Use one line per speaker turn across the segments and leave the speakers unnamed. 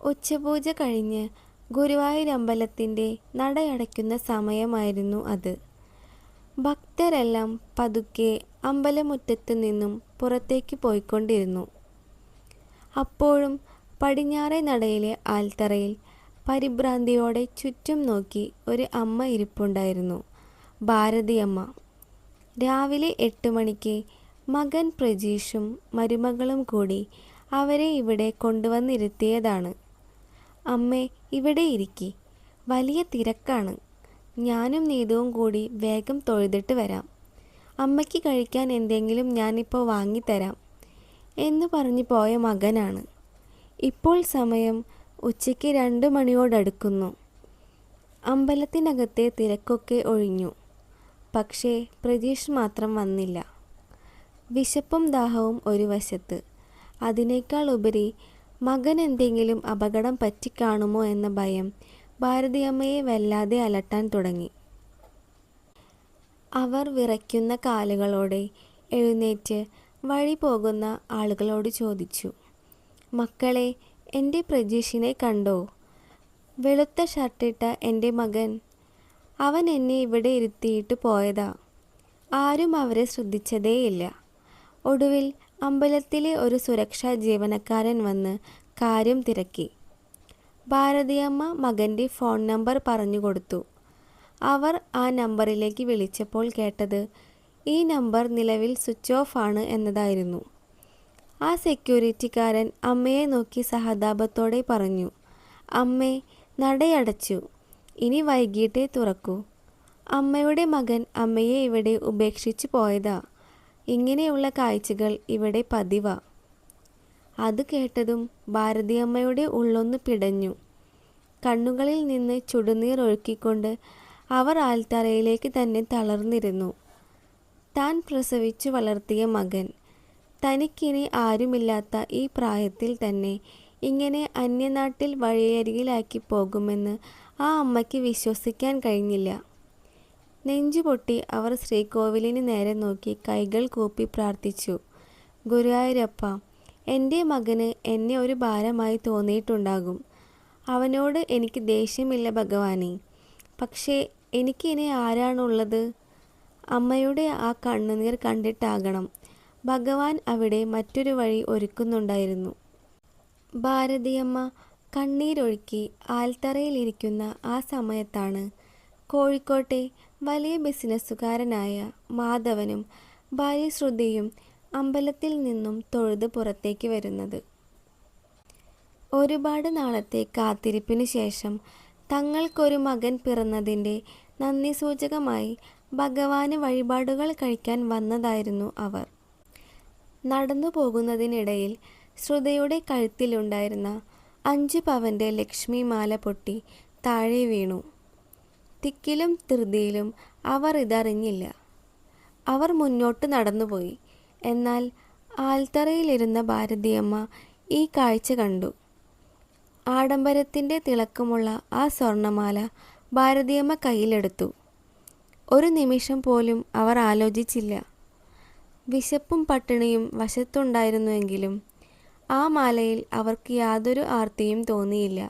ഉച്ചപൂജ കഴിഞ്ഞ് ഗുരുവായൂരമ്പലത്തിൻ്റെ നടയടയ്ക്കുന്ന സമയമായിരുന്നു അത്. ഭക്തരെല്ലാം പതുക്കെ അമ്പലമുറ്റത്തു നിന്നും പുറത്തേക്ക് പോയിക്കൊണ്ടിരുന്നു. അപ്പോഴും പടിഞ്ഞാറേ നടയിലെ ആൽത്തറയിൽ പരിഭ്രാന്തിയോടെ ചുറ്റും നോക്കി ഒരു അമ്മ ഇരിപ്പുണ്ടായിരുന്നു. ഭാരതിയമ്മ. രാവിലെ 8 മണിക്ക് മകൻ പ്രജീഷും മരുമകളും കൂടി അവരെ ഇവിടെ കൊണ്ടുവന്നിരുത്തിയതാണ്. അമ്മേ, ഇവിടെ ഇരിക്കി, വലിയ തിരക്കാണ്. ഞാനും നീതുവും കൂടി വേഗം തൊഴുതിട്ട് വരാം. അമ്മയ്ക്ക് കഴിക്കാൻ എന്തെങ്കിലും ഞാനിപ്പോൾ വാങ്ങിത്തരാം എന്ന് പറഞ്ഞു പോയ മകനാണ്. ഇപ്പോൾ സമയം ഉച്ചയ്ക്ക് 2 മണിയോടടുക്കുന്നു. അമ്പലത്തിനകത്തെ തിരക്കൊക്കെ ഒഴിഞ്ഞു. പക്ഷേ പ്രജീഷ് മാത്രം വന്നില്ല. വിശപ്പും ദാഹവും ഒരു വശത്ത്, അതിനേക്കാൾ ഉപരി മകൻ എന്തെങ്കിലും അപകടം പറ്റിക്കാണുമോ എന്ന ഭയം ഭാരതിയമ്മയെ വല്ലാതെ അലട്ടാൻ തുടങ്ങി. അവർ വിറയ്ക്കുന്ന കാലുകളോടെ എഴുന്നേറ്റ് വഴി പോകുന്ന ആളുകളോട് ചോദിച്ചു, മക്കളെ, എൻ്റെ പ്രജീഷിനെ കണ്ടോ? വെളുത്ത ഷർട്ടിട്ട എൻ്റെ മകൻ. അവൻ എന്നെ ഇവിടെ ഇരുത്തിയിട്ട് പോയതാ. ആരും അവരെ ശ്രദ്ധിച്ചതേയില്ല. ഒടുവിൽ അമ്പലത്തിലെ ഒരു സുരക്ഷാ ജീവനക്കാരൻ വന്ന് കാര്യം തിരക്കി. ഭാരതിയമ്മ മകൻ്റെ ഫോൺ നമ്പർ പറഞ്ഞു കൊടുത്തു. അവർ ആ നമ്പറിലേക്ക് വിളിച്ചപ്പോൾ കേട്ടത് ഈ നമ്പർ നിലവിൽ സ്വിച്ച് ഓഫ് ആണ് എന്നതായിരുന്നു. ആ സെക്യൂരിറ്റിക്കാരൻ അമ്മയെ നോക്കി സഹതാപത്തോടെ പറഞ്ഞു, അമ്മേ, നടയടച്ചു, ഇനി വൈകിട്ടേ തുറക്കൂ. അമ്മയുടെ മകൻ അമ്മയെ ഇവിടെ ഉപേക്ഷിച്ചു പോയതാ. ഇങ്ങനെയുള്ള കാഴ്ചകൾ ഇവിടെ പതിവാ. അത് കേട്ടതും ഭാരതിയമ്മയുടെ ഉള്ളൊന്ന് പിടഞ്ഞു. കണ്ണുകളിൽ നിന്ന് ചുടുനീർ ഒഴുക്കിക്കൊണ്ട് അവർ ആൽത്തറയിലേക്ക് തന്നെ തളർന്നിരുന്നു. താൻ പ്രസവിച്ചു വളർത്തിയ മകൻ തനിക്കിനി ആരുമില്ലാത്ത ഈ പ്രായത്തിൽ തന്നെ ഇങ്ങനെ അന്യനാട്ടിൽ വഴിയരികിലാക്കി പോകുമെന്ന് ആ അമ്മയ്ക്ക് വിശ്വസിക്കാൻ കഴിഞ്ഞില്ല. നെഞ്ചുപൊട്ടി അവർ ശ്രീകോവിലിന് നേരെ നോക്കി കൈകൾ കൂപ്പി പ്രാർത്ഥിച്ചു, ഗുരുവായൂരപ്പ, എൻ്റെ മകന് എന്നെ ഒരു ഭാരമായി തോന്നിയിട്ടുണ്ടാകും. അവനോട് എനിക്ക് ദേഷ്യമില്ല ഭഗവാനെ, പക്ഷേ എനിക്കിനി ആരാണുള്ളത്? അമ്മയുടെ ആ കണ്ണുനീർ കണ്ടിട്ടാകണം ഭഗവാൻ അവിടെ മറ്റൊരു വഴി ഒരുക്കുന്നുണ്ടായിരുന്നു. ഭാരതിയമ്മ കണ്ണീരൊഴുക്കി ആൽത്തറയിലിരിക്കുന്ന ആ സമയത്താണ് കോഴിക്കോട്ടെ വലിയ ബിസിനസ്സുകാരനായ മാധവനും ഭാര്യ ശ്രുതിയും അമ്പലത്തിൽ നിന്നും തൊഴുത് പുറത്തേക്ക് വരുന്നത്. ഒരുപാട് നാളത്തെ കാത്തിരിപ്പിനു ശേഷം തങ്ങൾക്കൊരു മകൻ പിറന്നതിൻ്റെ നന്ദി സൂചകമായി ഭഗവാന് വഴിപാടുകൾ കഴിക്കാൻ വന്നതായിരുന്നു അവർ. നടന്നു പോകുന്നതിനിടയിൽ ശ്രുതിയുടെ കഴുത്തിലുണ്ടായിരുന്ന 5 പവൻ്റെ ലക്ഷ്മി മാല പൊട്ടി താഴെ വീണു. തിക്കിലും ധൃതിയിലും അവർ ഇതറിഞ്ഞില്ല. അവർ മുന്നോട്ട് നടന്നുപോയി. എന്നാൽ ആൽത്തറയിലിരുന്ന ഭാരതിയമ്മ ഈ കാഴ്ച കണ്ടു. ആഡംബരത്തിൻ്റെ തിളക്കമുള്ള ആ സ്വർണമാല ഭാരതിയമ്മ കയ്യിലെടുത്തു. ഒരു നിമിഷം പോലും അവർ ആലോചിച്ചില്ല. വിശപ്പും പട്ടിണിയും വശത്തുണ്ടായിരുന്നുവെങ്കിലും ആ മാലയിൽ അവർക്ക് യാതൊരു ആർത്തിയും തോന്നിയില്ല.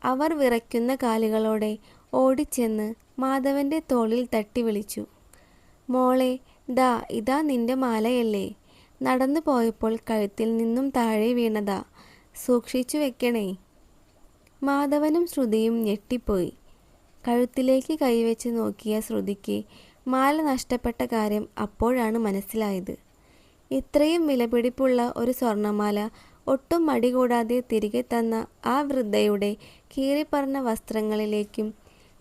അവർ വിറയ്ക്കുന്ന കാലുകളോടെ ഓടിച്ചെന്ന് മാധവൻ്റെ തോളിൽ തട്ടി വിളിച്ചു, മോളെ, ഇതാ നിന്റെ മാലയല്ലേ? നടന്നു പോയപ്പോൾ കഴുത്തിൽ നിന്നും താഴെ വീണതാ, സൂക്ഷിച്ചു വെക്കണേ. മാധവനും ശ്രുതിയും ഞെട്ടിപ്പോയി. കഴുത്തിലേക്ക് കൈവച്ച് നോക്കിയ ശ്രുതിക്ക് മാല നഷ്ടപ്പെട്ട കാര്യം അപ്പോഴാണ് മനസ്സിലായത്. ഇത്രയും വിലപിടിപ്പുള്ള ഒരു സ്വർണമാല ഒട്ടും മടി കൂടാതെ തിരികെ തന്ന ആ വൃദ്ധയുടെ കീറിപ്പറഞ്ഞ വസ്ത്രങ്ങളിലേക്കും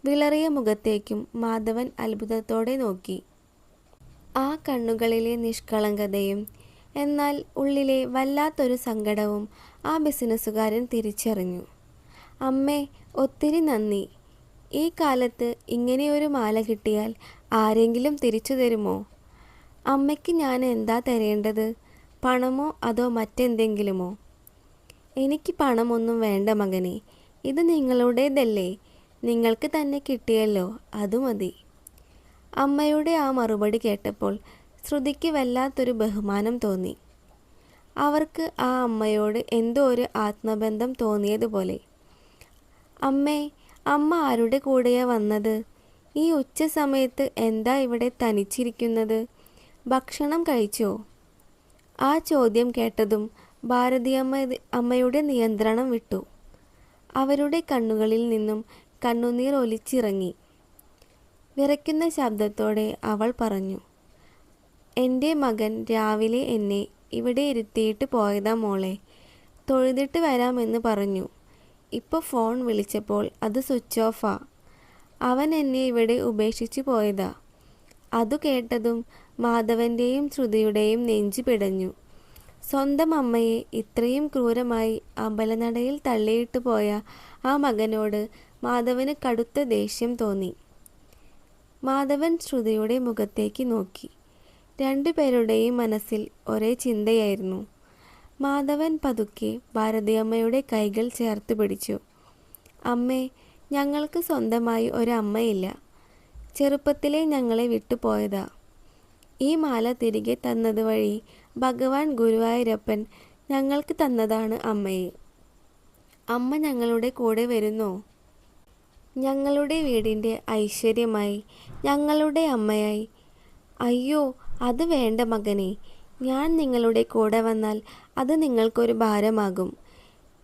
വിളറിയ മുഖത്തേക്കും മാധവൻ അത്ഭുതത്തോടെ നോക്കി. ആ കണ്ണുകളിലെ നിഷ്കളങ്കതയും എന്നാൽ ഉള്ളിലെ വല്ലാത്തൊരു സങ്കടവും ആ ബിസിനസ്സുകാരൻ തിരിച്ചറിഞ്ഞു. അമ്മേ, ഒത്തിരി നന്ദി. ഈ കാലത്ത് ഇങ്ങനെയൊരു മാല കിട്ടിയാൽ ആരെങ്കിലും തിരിച്ചു തരുമോ? അമ്മയ്ക്ക് ഞാൻ എന്താ തരേണ്ടത്? പണമോ അതോ മറ്റെന്തെങ്കിലുമോ? എനിക്ക് പണമൊന്നും വേണ്ട മകനെ, ഇത് നിങ്ങളുടേതല്ലേ, നിങ്ങൾക്ക് തന്നെ കിട്ടിയല്ലോ, അത് മതി. അമ്മയുടെ ആ മറുപടി കേട്ടപ്പോൾ ശ്രുതിക്ക് വല്ലാത്തൊരു ബഹുമാനം തോന്നി. അവർക്ക് ആ അമ്മയോട് എന്തോ ഒരു ആത്മബന്ധം തോന്നിയതുപോലെ. അമ്മേ, അമ്മ ആരുടെ കൂടെയാ വന്നത്? ഈ ഉച്ച സമയത്ത് എന്താ ഇവിടെ തനിച്ചിരിക്കുന്നത്? ഭക്ഷണം കഴിച്ചോ? ആ ചോദ്യം കേട്ടതും അമ്മയുടെ നിയന്ത്രണം വിട്ടു. അവരുടെ കണ്ണുകളിൽ നിന്നും കണ്ണുനീർ ഒലിച്ചിറങ്ങി. വിറയ്ക്കുന്ന ശബ്ദത്തോടെ അവൾ പറഞ്ഞു, എൻ്റെ മകൻ രാവിലെ എന്നെ ഇവിടെ ഇരുത്തിയിട്ട് പോയതാ മോളെ. തൊഴുതിട്ട് വരാമെന്ന് പറഞ്ഞു. ഇപ്പോൾ ഫോൺ വിളിച്ചപ്പോൾ അത് സ്വിച്ച് ഓഫാ. അവൻ എന്നെ ഇവിടെ ഉപേക്ഷിച്ചു പോയതാ. അതു കേട്ടതും മാധവൻ്റെയും ശ്രുതിയുടെയും നെഞ്ചു പിടഞ്ഞു. സ്വന്തം അമ്മയെ ഇത്രയും ക്രൂരമായി അമ്പലനടയിൽ തള്ളിയിട്ടു പോയ ആ മകനോട് മാധവന് കടുത്ത ദേഷ്യം തോന്നി. മാധവൻ ശ്രുതിയുടെ മുഖത്തേക്ക് നോക്കി. രണ്ടുപേരുടെയും മനസ്സിൽ ഒരേ ചിന്തയായിരുന്നു. മാധവൻ പതുക്കെ ഭാരതിയമ്മയുടെ കൈകൾ ചേർത്ത് പിടിച്ചു. അമ്മേ, ഞങ്ങൾക്ക് സ്വന്തമായി ഒരമ്മയില്ല. ചെറുപ്പത്തിലേ ഞങ്ങളെ വിട്ടുപോയതാ. ഈ മാല തിരികെ തന്നത് വഴി ഭഗവാൻ ഗുരുവായൂരപ്പൻ ഞങ്ങൾക്ക് തന്നതാണ് അമ്മയെ. അമ്മ ഞങ്ങളുടെ കൂടെ വരുന്നോ? ഞങ്ങളുടെ വീടിൻ്റെ ഐശ്വര്യമായി, ഞങ്ങളുടെ അമ്മയായി. അയ്യോ, അത് വേണ്ട മകനെ. ഞാൻ നിങ്ങളുടെ കൂടെ വന്നാൽ അത് നിങ്ങൾക്കൊരു ഭാരമാകും.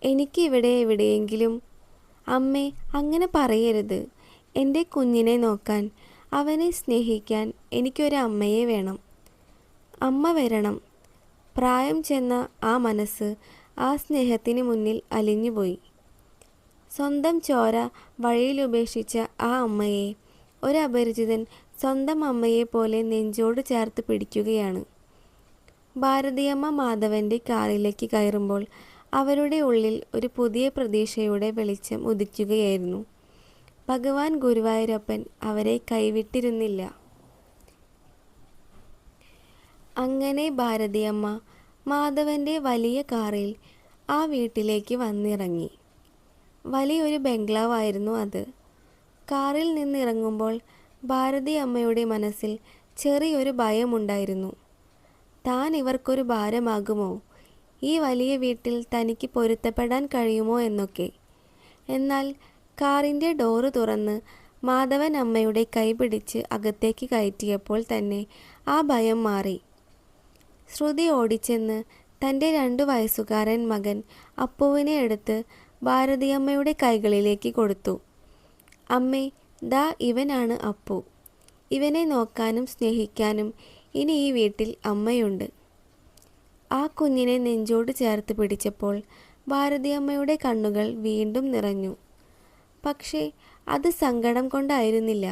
എനിക്ക് ഇവിടെ എവിടെയെങ്കിലും. അമ്മേ, അങ്ങനെ പറയരുത്. എൻ്റെ കുഞ്ഞിനെ നോക്കാൻ, അവനെ സ്നേഹിക്കാൻ എനിക്കൊരു അമ്മയെ വേണം. അമ്മ വരണം. പ്രായം ചെന്ന ആ മനസ്സ് ആ സ്നേഹത്തിന് മുന്നിൽ അലിഞ്ഞുപോയി. സ്വന്തം ചോര വഴിയിലുപേക്ഷിച്ച ആ അമ്മയെ ഒരപരിചിതൻ സ്വന്തം അമ്മയെ പോലെ നെഞ്ചോട് ചേർത്ത് പിടിക്കുകയാണ്. ഭാരതിയമ്മ മാധവൻ്റെ കാറിലേക്ക് കയറുമ്പോൾ അവരുടെ ഉള്ളിൽ ഒരു പുതിയ പ്രതീക്ഷയുടെ വെളിച്ചം ഉദിക്കുകയായിരുന്നു. ഭഗവാൻ ഗുരുവായൂരപ്പൻ അവരെ കൈവിട്ടിരുന്നില്ല. അങ്ങനെ ഭാരതിയമ്മ മാധവൻ്റെ വലിയ കാറിൽ ആ വീട്ടിലേക്ക് വന്നിറങ്ങി. വലിയൊരു ബംഗ്ലാവായിരുന്നു അത്. കാറിൽ നിന്നിറങ്ങുമ്പോൾ ഭാരതി അമ്മയുടെ മനസ്സിൽ ചെറിയൊരു ഭയമുണ്ടായിരുന്നു. താൻ ഇവർക്കൊരു ഭാരമാകുമോ? ഈ വലിയ വീട്ടിൽ തനിക്ക് പൊരുത്തപ്പെടാൻ കഴിയുമോ എന്നൊക്കെ. എന്നാൽ കാറിൻ്റെ ഡോറ് തുറന്ന് മാധവൻ അമ്മയുടെ കൈ പിടിച്ച് അകത്തേക്ക് കയറ്റിയപ്പോൾ തന്നെ ആ ഭയം മാറി. ശ്രുതി ഓടിച്ചെന്ന് തൻ്റെ 2 വയസ്സുകാരൻ മകൻ അപ്പുവിനെ എടുത്ത് ഭാരതിയമ്മയുടെ കൈകളിലേക്ക് കൊടുത്തു. അമ്മേ, ദാ ഇവനാണ് അപ്പു. ഇവനെ നോക്കാനും സ്നേഹിക്കാനും ഇനി ഈ വീട്ടിൽ അമ്മയുണ്ട്. ആ കുഞ്ഞിനെ നെഞ്ചോട് ചേർത്ത് പിടിച്ചപ്പോൾ ഭാരതിയമ്മയുടെ കണ്ണുകൾ വീണ്ടും നിറഞ്ഞു. പക്ഷേ അത് സങ്കടം കൊണ്ടായിരുന്നില്ല,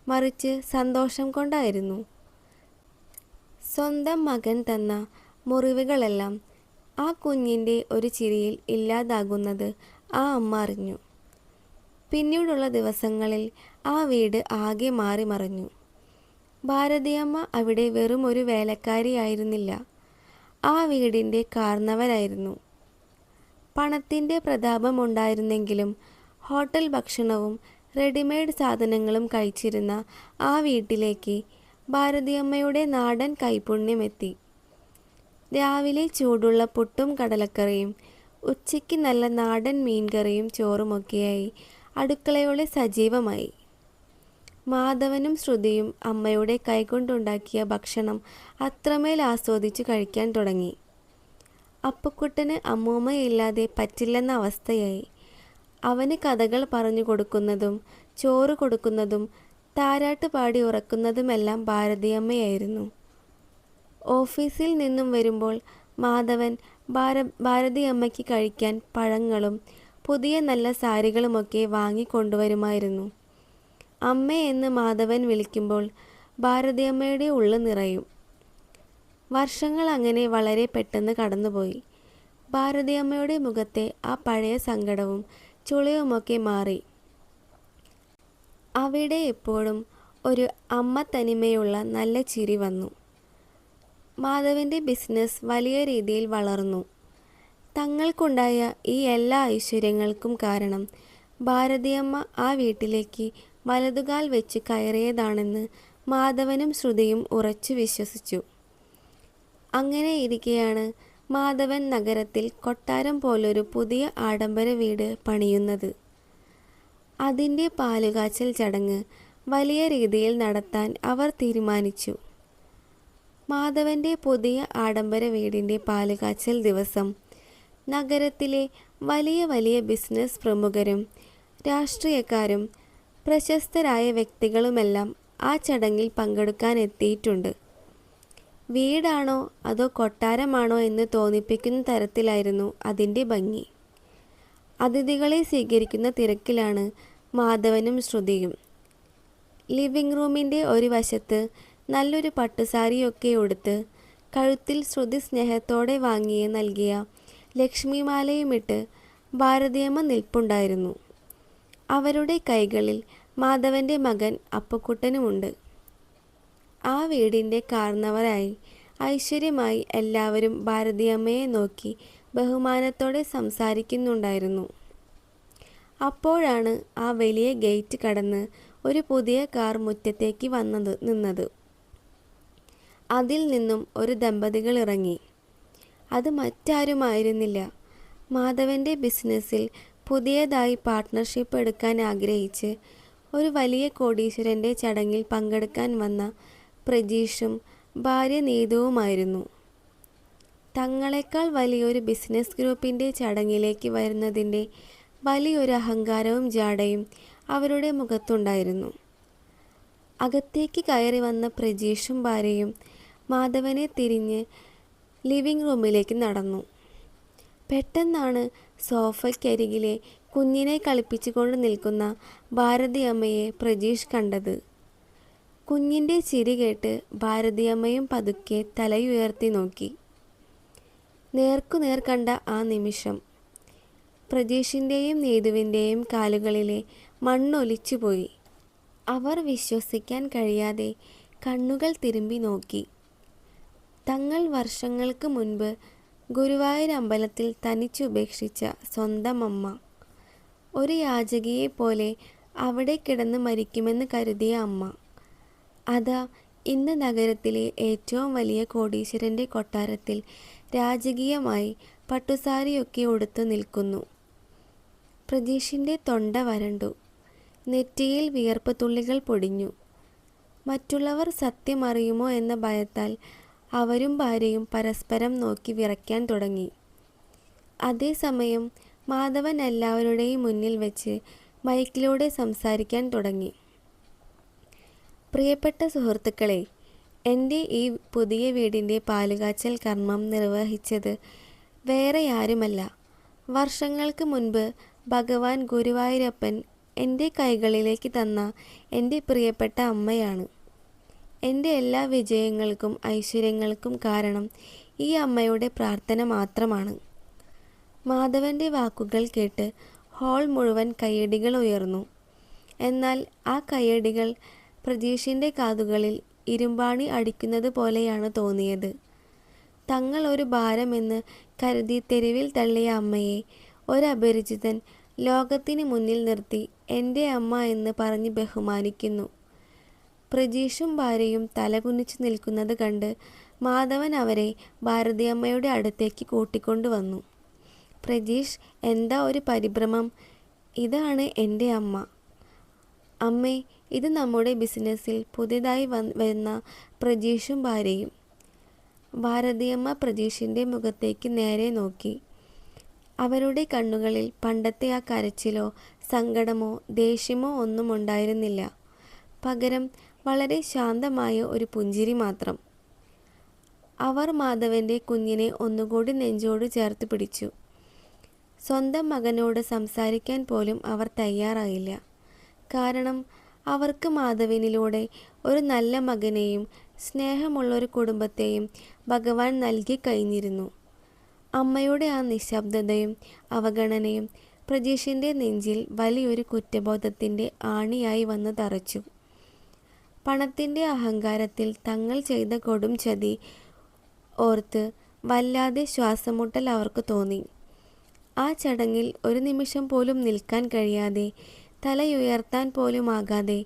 മറിച്ച് സന്തോഷം കൊണ്ടായിരുന്നു. സ്വന്തം മകൻ തന്ന മുറിവുകളെല്ലാം ആ കുഞ്ഞിൻ്റെ ഒരു ചിരിയിൽ ഇല്ലാതാകുന്നത് ആ അമ്മ അറിഞ്ഞു. പിന്നീടുള്ള ദിവസങ്ങളിൽ ആ വീട് ആകെ മാറി മറിഞ്ഞു. ഭാരതിയമ്മ അവിടെ വെറും ഒരു വേലക്കാരിയായിരുന്നില്ല, ആ വീടിൻ്റെ കാരണവരായിരുന്നു. പണത്തിൻ്റെ പ്രതാപമുണ്ടായിരുന്നെങ്കിലും ഹോട്ടൽ ഭക്ഷണവും റെഡിമെയ്ഡ് സാധനങ്ങളും കഴിച്ചിരുന്ന ആ വീട്ടിലേക്ക് ഭാരതിയമ്മയുടെ നാടൻ കൈപുണ്യമെത്തി. രാവിലെ ചൂടുള്ള പുട്ടും കടലക്കറിയും, ഉച്ചയ്ക്ക് നല്ല നാടൻ മീൻകറിയും ചോറുമൊക്കെയായി അടുക്കളയോടെ സജീവമായി. മാധവനും ശ്രുതിയും അമ്മയുടെ കൈകൊണ്ടുണ്ടാക്കിയ ഭക്ഷണം അത്രമേൽ ആസ്വദിച്ചു കഴിക്കാൻ തുടങ്ങി. അപ്പുക്കുട്ടന് അമ്മൂമ്മയില്ലാതെ പറ്റില്ലെന്ന അവസ്ഥയായി. അവന് കഥകൾ പറഞ്ഞു കൊടുക്കുന്നതും ചോറ് കൊടുക്കുന്നതും താരാട്ട് പാടി ഉറക്കുന്നതുമെല്ലാം ഭാരതിയമ്മയായിരുന്നു. ഓഫീസിൽ നിന്നും വരുമ്പോൾ മാധവൻ ഭാരതിയമ്മയ്ക്ക് കഴിക്കാൻ പഴങ്ങളും പുതിയ നല്ല സാരികളുമൊക്കെ വാങ്ങിക്കൊണ്ടുവരുമായിരുന്നു. അമ്മ എന്ന് മാധവൻ വിളിക്കുമ്പോൾ ഭാരതിയമ്മയുടെ ഉള്ളു നിറയും. വർഷങ്ങൾ അങ്ങനെ വളരെ പെട്ടെന്ന് കടന്നുപോയി. ഭാരതിയമ്മയുടെ മുഖത്തെ ആ പഴയ സങ്കടവും ചുളിവുമൊക്കെ മാറി. അവിടെ എപ്പോഴും ഒരു അമ്മ തനിമയുള്ള നല്ല ചിരി വന്നു. മാധവൻ്റെ ബിസിനസ് വലിയ രീതിയിൽ വളർന്നു. തങ്ങൾക്കുണ്ടായ ഈ എല്ലാ ഐശ്വര്യങ്ങൾക്കും കാരണം ഭാരതിയമ്മ ആ വീട്ടിലേക്ക് വലതുകാൽ വെച്ച് കയറിയതാണെന്ന് മാധവനും ശ്രുതിയും ഉറച്ചു വിശ്വസിച്ചു. അങ്ങനെ ഇരിക്കെയാണ് മാധവൻ നഗരത്തിൽ കൊട്ടാരം പോലൊരു പുതിയ ആഡംബര വീട് പണിയുന്നത്. അതിൻ്റെ പാലുകാച്ചൽ ചടങ്ങ് വലിയ രീതിയിൽ നടത്താൻ അവർ തീരുമാനിച്ചു. മാധവൻ്റെ പുതിയ ആഡംബര വീടിൻ്റെ പാലുകാച്ചൽ ദിവസം നഗരത്തിലെ വലിയ വലിയ ബിസിനസ് പ്രമുഖരും രാഷ്ട്രീയക്കാരും പ്രശസ്തരായ വ്യക്തികളുമെല്ലാം ആ ചടങ്ങിൽ പങ്കെടുക്കാൻ എത്തിയിട്ടുണ്ട്. വീടാണോ അതോ കൊട്ടാരമാണോ എന്ന് തോന്നിപ്പിക്കുന്ന തരത്തിലായിരുന്നു അതിൻ്റെ ഭംഗി. അതിഥികളെ സ്വീകരിക്കുന്ന തിരക്കിലാണ് മാധവനും ശ്രുതിയും. ലിവിംഗ് റൂമിൻ്റെ ഒരു വശത്ത് നല്ലൊരു പട്ടുസാരിയൊക്കെ ഉടുത്ത് കഴുത്തിൽ ശ്രുതി സ്നേഹത്തോടെ വാങ്ങിയ നൽകിയ ലക്ഷ്മിമാലയുമിട്ട് ഭാരതിയമ്മ നിൽപ്പുണ്ടായിരുന്നു. അവരുടെ കൈകളിൽ മാധവൻ്റെ മകൻ അപ്പുക്കുട്ടനുമുണ്ട്. ആ വീടിൻ്റെ കാർന്നവരായി ഐശ്വര്യമായി എല്ലാവരും ഭാരതിയമ്മയെ നോക്കി ബഹുമാനത്തോടെ സംസാരിക്കുന്നുണ്ടായിരുന്നു. അപ്പോഴാണ് ആ വലിയ ഗേറ്റ് കടന്ന് ഒരു പുതിയ കാർ മുറ്റത്തേക്ക് നിന്നത്. അതിൽ നിന്നും ഒരു ദമ്പതികൾ ഇറങ്ങി. അത് മറ്റാരുമായിരുന്നില്ല, മാധവൻ്റെ ബിസിനസ്സിൽ പുതിയതായി പാർട്ട്ണർഷിപ്പ് എടുക്കാൻ ആഗ്രഹിച്ച് ഒരു വലിയ കോടീശ്വരൻ്റെ ചടങ്ങിൽ പങ്കെടുക്കാൻ വന്ന പ്രജീഷും ഭാര്യ നീതുവുമായിരുന്നു. തങ്ങളെക്കാൾ വലിയൊരു ബിസിനസ് ഗ്രൂപ്പിൻ്റെ ചടങ്ങിലേക്ക് വരുന്നതിൻ്റെ വലിയൊരു അഹങ്കാരവും ജാടയും അവരുടെ മുഖത്തുണ്ടായിരുന്നു. അകത്തേക്ക് കയറി വന്ന പ്രജീഷും ഭാര്യയും മാധവനെ തിരിഞ്ഞ് ലിവിംഗ് റൂമിലേക്ക് നടന്നു. പെട്ടെന്നാണ് സോഫയ്ക്കരികിലെ കുഞ്ഞിനെ കളിപ്പിച്ചുകൊണ്ട് നിൽക്കുന്ന ഭാരതിയമ്മയെ പ്രജീഷ് കണ്ടത്. കുഞ്ഞിൻ്റെ ചിരി കേട്ട് ഭാരതിയമ്മയും പതുക്കെ തലയുയർത്തി നോക്കി. നേർക്കുനേർ കണ്ട ആ നിമിഷം പ്രജീഷിൻ്റെയും നീതുവിൻ്റെയും കാലുകളിലെ മണ്ണൊലിച്ചുപോയി. അവർ വിശ്വസിക്കാൻ കഴിയാതെ കണ്ണുകൾ തിരുമ്പി നോക്കി. തങ്ങൾ വർഷങ്ങൾക്ക് മുൻപ് ഗുരുവായൂർ അമ്പലത്തിൽ തനിച്ചുപേക്ഷിച്ച സ്വന്തം അമ്മ, ഒരു യാചകിയെപ്പോലെ അവിടെ കിടന്ന് മരിക്കുമെന്ന് കരുതിയ അമ്മ, അതാ ഇന്ന് നഗരത്തിലെ ഏറ്റവും വലിയ കോടീശ്വരൻ്റെ കൊട്ടാരത്തിൽ രാജകീയമായി പട്ടുസാരിയൊക്കെ ഉടുത്തു നിൽക്കുന്നു. പ്രജീഷിൻ്റെ തൊണ്ട വരണ്ടു. നെറ്റിയിൽ വിയർപ്പ് തുള്ളികൾ പൊടിഞ്ഞു. മറ്റുള്ളവർ സത്യം അറിയുമോ എന്ന ഭയത്താൽ അവരും ഭാര്യയും പരസ്പരം നോക്കി വിറയ്ക്കാൻ തുടങ്ങി. അതേസമയം മാധവൻ എല്ലാവരുടെയും മുന്നിൽ വെച്ച് മൈക്കിലൂടെ സംസാരിക്കാൻ തുടങ്ങി. പ്രിയപ്പെട്ട സുഹൃത്തുക്കളെ, എൻ്റെ ഈ പുതിയ വീടിൻ്റെ പാലുകാച്ചൽ കർമ്മം നിർവഹിച്ചത് വേറെ ആരുമല്ല, വർഷങ്ങൾക്ക് മുൻപ് ഭഗവാൻ ഗുരുവായൂരപ്പൻ എൻ്റെ കൈകളിലേക്ക് തന്ന എൻ്റെ പ്രിയപ്പെട്ട അമ്മയാണ്. എൻ്റെ എല്ലാ വിജയങ്ങൾക്കും ഐശ്വര്യങ്ങൾക്കും കാരണം ഈ അമ്മയുടെ പ്രാർത്ഥന മാത്രമാണ്. മാധവൻ്റെ വാക്കുകൾ കേട്ട് ഹാൾ മുഴുവൻ കയ്യടികൾ ഉയർന്നു. എന്നാൽ ആ കയ്യടികൾ പ്രജീഷിൻ്റെ കാതുകളിൽ ഇരുമ്പാണി അടിക്കുന്നത് പോലെയാണ് തോന്നിയത്. തങ്ങൾ ഒരു ഭാരമെന്ന് കരുതി തെരുവിൽ തള്ളിയ അമ്മയെ ഒരപരിചിതൻ ലോകത്തിന് മുന്നിൽ നിർത്തി എൻ്റെ അമ്മ എന്ന് പറഞ്ഞ് ബഹുമാനിക്കുന്നു. പ്രജീഷും ഭാര്യയും തലകുനിച്ചു നിൽക്കുന്നത് കണ്ട് മാധവൻ അവരെ ഭാരതിയമ്മയുടെ അടുത്തേക്ക് കൂട്ടിക്കൊണ്ടുവന്നു. പ്രജീഷ്, എന്താ ഒരു പരിഭ്രമം? ഇതാണ് എൻ്റെ അമ്മ. അമ്മേ, ഇത് നമ്മുടെ ബിസിനസ്സിൽ പുതിയതായി വരുന്ന പ്രജീഷും ഭാര്യയും. ഭാരതിയമ്മ പ്രജീഷിൻ്റെ മുഖത്തേക്ക് നേരെ നോക്കി. അവരുടെ കണ്ണുകളിൽ പണ്ടത്തെ ആ കരച്ചിലോ സങ്കടമോ ദേഷ്യമോ ഒന്നും ഉണ്ടായിരുന്നില്ല. പകരം വളരെ ശാന്തമായ ഒരു പുഞ്ചിരി മാത്രം. അവർ മാധവൻ്റെ കുഞ്ഞിനെ ഒന്നുകൂടി നെഞ്ചോട് ചേർത്ത് പിടിച്ചു. സ്വന്തം മകനോട് സംസാരിക്കാൻ പോലും അവർ തയ്യാറായില്ല. കാരണം അവർക്ക് മാധവനിലൂടെ ഒരു നല്ല മകനെയും സ്നേഹമുള്ളൊരു കുടുംബത്തെയും ഭഗവാൻ നൽകി കഴിഞ്ഞിരുന്നു. അമ്മയുടെ ആ നിശബ്ദതയും അവഗണനയും പ്രജീഷിൻ്റെ നെഞ്ചിൽ വലിയൊരു കുറ്റബോധത്തിൻ്റെ ആണിയായി വന്ന് തറച്ചു. പണത്തിൻ്റെ അഹങ്കാരത്തിൽ തങ്ങൾ ചെയ്ത കൊടും ചതി ഓർത്ത് വല്ലാതെ ശ്വാസമുട്ടൽ അവർക്ക് തോന്നി. ആ ചടങ്ങിൽ ഒരു നിമിഷം പോലും നിൽക്കാൻ കഴിയാതെ, തലയുയർത്താൻ പോലും ആകാതെ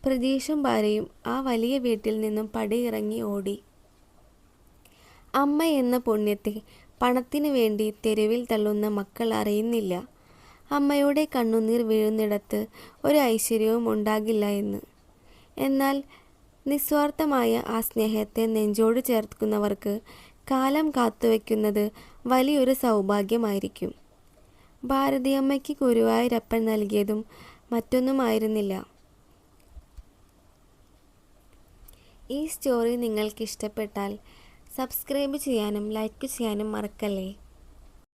പ്രജീഷും ഭാര്യയും ആ വലിയ വീട്ടിൽ നിന്നും പടിയിറങ്ങി ഓടി. അമ്മ എന്ന പുണ്യത്തെ പണത്തിനു വേണ്ടി തെരുവിൽ തള്ളുന്ന മക്കൾ അറിയുന്നില്ല അമ്മയുടെ കണ്ണുനീർ വീഴുന്നിടത്ത് ഒരു ഐശ്വര്യവും ഉണ്ടാകില്ല എന്ന്. എന്നാൽ നിസ്വാർത്ഥമായ ആ സ്നേഹത്തെ നെഞ്ചോട് ചേർക്കുന്നവർക്ക് കാലം കാത്തുവയ്ക്കുന്നത് വലിയൊരു സൗഭാഗ്യമായിരിക്കും. ഭാരതിയമ്മയ്ക്ക് ഗുരുവായൂരപ്പൻ നൽകിയതും മറ്റൊന്നുമായിരുന്നില്ല. ഈ സ്റ്റോറി നിങ്ങൾക്ക് ഇഷ്ടപ്പെട്ടാൽ സബ്സ്ക്രൈബ് ചെയ്യാനും ലൈക്ക് ചെയ്യാനും മറക്കല്ലേ.